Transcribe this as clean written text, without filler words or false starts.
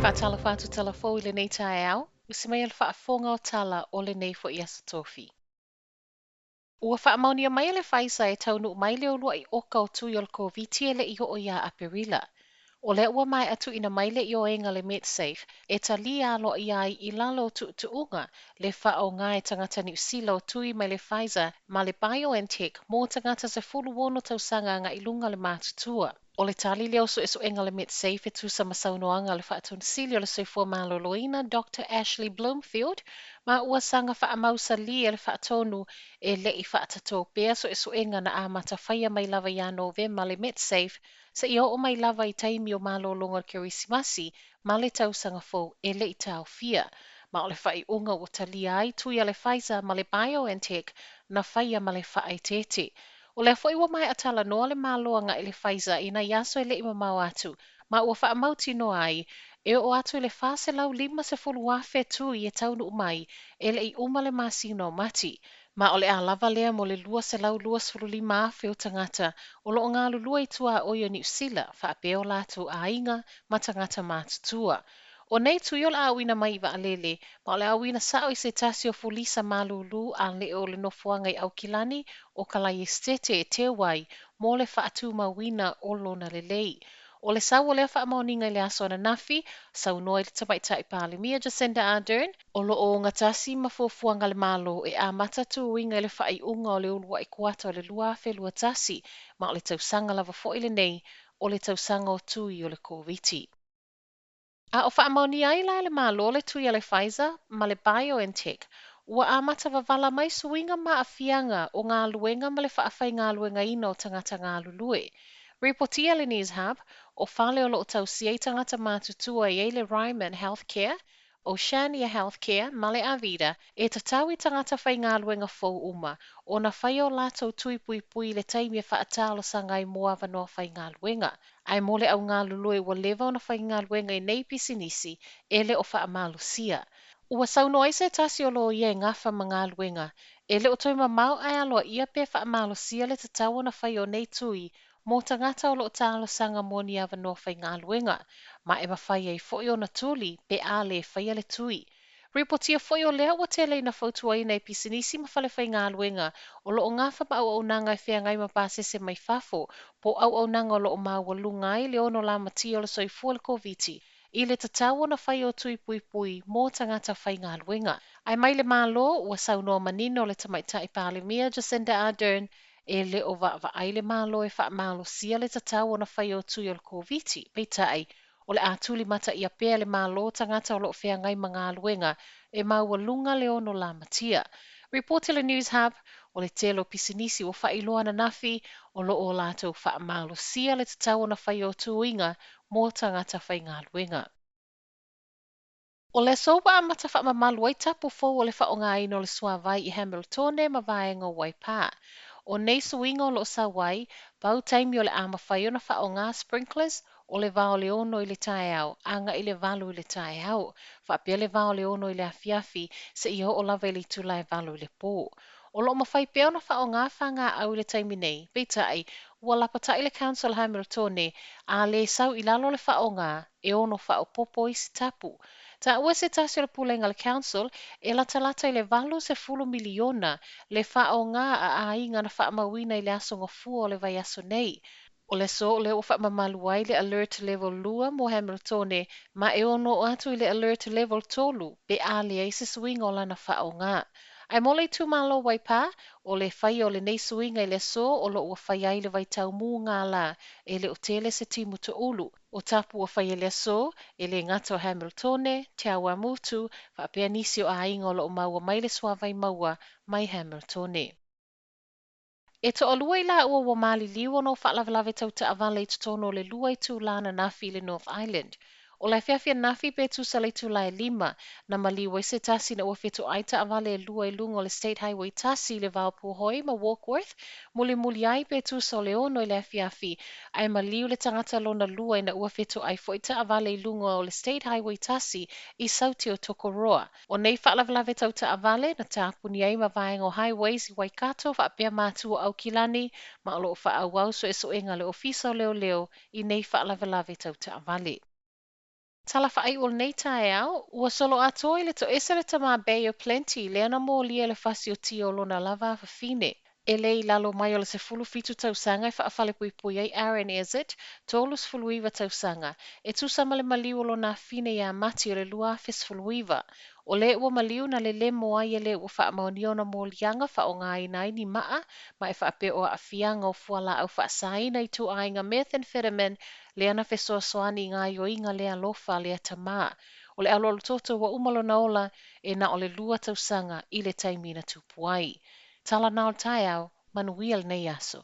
whaatala whātu tala fo i le nei tae au, usi mai al whaafonga o tala o le nei fo i asa tofi. Ua whaamaunia mai le whaisa e taunu mai leo lua i oka o tui o le COVID e le iho o ia aperila. O le ua mai atu ina mai le io enga le MedSafe e ta li alo i ai i lalo tu unga le whao ngā e tangata ni usila o tui mai le Pfizer ma le BioNTech mō tangata se fulu wono tausanga nga ilunga le mātutua. O le tali leo so enga le MedSafe e tusa masaunoanga le whaatun sili o le soifua maloloina Dr. Ashley Bloomfield ma ua sanga whaamausa li e le whaatonu e le i whaatato pēr so enga na amata whaia mai lava ia November le MedSafe sa i o mai lava i taimi o malolonga kirisimasi ma le tausanga fo e le i tau fia. Ma o le whai unga o talia ai tui a le Pfizer ma le BioNTech na whaia ma le whai tete. O le foi ua mai atala noa le maloa nga i le Pfizer ina yaso e le ima mau atu, ma ua wha mauti no ai, e o atu i le fase lau 50 wafe tu i e taunu umai, e le i uma le masino mati. Ma o le a lava lea mo le lua se lau 25 afe o tangata, o lo ngā lulua i tua o New Zealand, wha peo latu a inga ma tangata mātutua. O nei tu yol awina mai wa alele, ma ole awina sao i se tasi o fulisa malulu a le o le nofuanga i au kilani o kalai estete e te wai mo le whaatu mawina o lona lelei. O le sau o lea wha maoninga i le aso na nafi, sau noa i le tapaita i pāle mia Jacinda Ardern, o lo o ngatasi ma fuafuanga le malo e a matatu winga i le whai unga o le ulua i kuata o le luafe lua tasi, ma o le tausanga lava fo i le nei o le tausanga o tui o le COVID. A o whaamauni ai lai le malo le tui a le Pfizer ma le BioNTech, ua a mata wavala mai suinga ma a fianga o ngā luenga ma le whaafai ngā luenga ina o tangata ngā lulue. Reportia le News Hub o whale o lo tau siei tangata mātutua i le Ryman Healthcare, Oceania Healthcare ma le Avida e tatau I tangata whai ngā luenga fau uma o na whai o lātou tui pui pui le taimi e whaatalo sangai moa wanoa whai ngā luenga. Ai mole au ngā lulue ua lewa o na whai ngā luenga I nei pisinisi e le o wha amalusia. Ua sauno ai se tasi o lo ia ngafa ma ngā luenga, e le o toi mau ai aloa ia pe wha amalusia le tatau o na whai o nei tui mō tangata o lo tālo sanga moni awa no whai ngā luenga, ma e mawhai ei fwoi o na tuli pe a le whai ale tui. Reportia fwoi o lea ua tele na fautua I nei pisinisi ma whale whai ngā luenga o lo o ngafa ma au nanga e whea ngai ma pāsese mai fafo, po au nanga o lo o mawalunga I le ono la mati o le soifua le COVID I le tatau o na whai o tui pui pui mō tangata whai ngā luenga. Ai mai le malo ua saunoa manino le tamaita I pāle mia Jacinda Ardern e le o wa ai le malo e wha malo sia le tatau o na whai o tui o le COVID pei tai o le atuli mata ia pea le malo tangata o lo whea ngai ma ngā luenga e mawalunga le ono la matia. Reporte le News Hub o le telo pisinisi o whailoa na nafi o lo o lātou wha malo sia le tatau o na whai o tuinga mō tangata whai ngā luenga. O le sopa a mata wha mamalu ai tapu fau o le wha o ngā ino le suavai I Hamiltone ma vaenga Waipā. O nei suinga o lo sa wai, pau taimi o le ama whai o na wha o ngā sprinklers o le vao le ono I le tae au, anga I le valu I le tae au. Wha pia le vao le ono I le afiafi, se iho o lava I le tula e valu I le pō. O lo mawhai pia o na wha o ngā whanga au I le taimi nei, peitai, ua lapata I le Council Hamiltone, a le sau I lalo le wha o ngā, e ono wha o popo I si tapu. Ta ua se tasi o le pulenga le council e lata I le valu se fulu miliona le wha o ngā a inga na wha mawina I le asonga fua o le vai aso nei. O le so le o wha mamalu ai le alert level lua mo Hamiltone ma e ono atu I le alert level tolu pe a le ai se swinga o lana wha o ngā. Ai mole tu malo Waipā o le whai o le nei swinga I le so o lo ua whai ai le vai tau mū ngā la e le o tele se timu to ulu. O tapu o whai le so e le ngata o Hamiltone, te awa mutu, whaapea nisi o a inga o lo o maua mai le suavai maua mai Hamiltone. E to o lua I la ua wa mali liwa no whaalawalawe tau ta awale I tutono le lua I tu lana nafi le North Island. O lai whiawhia nafi pe tu sa le tu lai lima, na maliwa I se tasi na ua whetu aita awale lua I lungo le State Highway tasi le Valpuhoi ma Warkworth, muli ai pe tu sa le ono I le whiawhi, ai maliu le tangata lona lua I na ua whetu ai foita awale I lungo o le State Highway tasi I sauti o Tokoroa. O nei whaalawalawe tau ta awale na tāpuni ai ma vaenga o highways I Waikato whaapea mātua au kilani, ma o loo whaawau so e so enga le ofisa o leo I nei whaalawalawe tau ta awale. Tala whaaiol nei tae au, ua solo atoa i le to esa le tamā Bay o Plenty, lea na mō lia le fasi o tia o lona lava a fine. E lei lalo mai o le se fulu fitu tausanga e whaafale pui pui ai Aaron Ezet, tolus fuluiva tausanga. E tu samale maliu o lona fine ia mati o le lua fes fuluiva. O le ua maliu na le lemo ai e le ua whaamaonio na mō lianga whaonga ai nai ni maa, ma e whaape o a fianga o fuala au whaasaina i tu ainga methamphetamine le ana fesoasoani ngā ioinga lea lofa lea tamā. O le alolo toto wa umalo na ola e na o le lua tausanga i le taimina tupuai. Tala nao tae au, manuia le nei aso.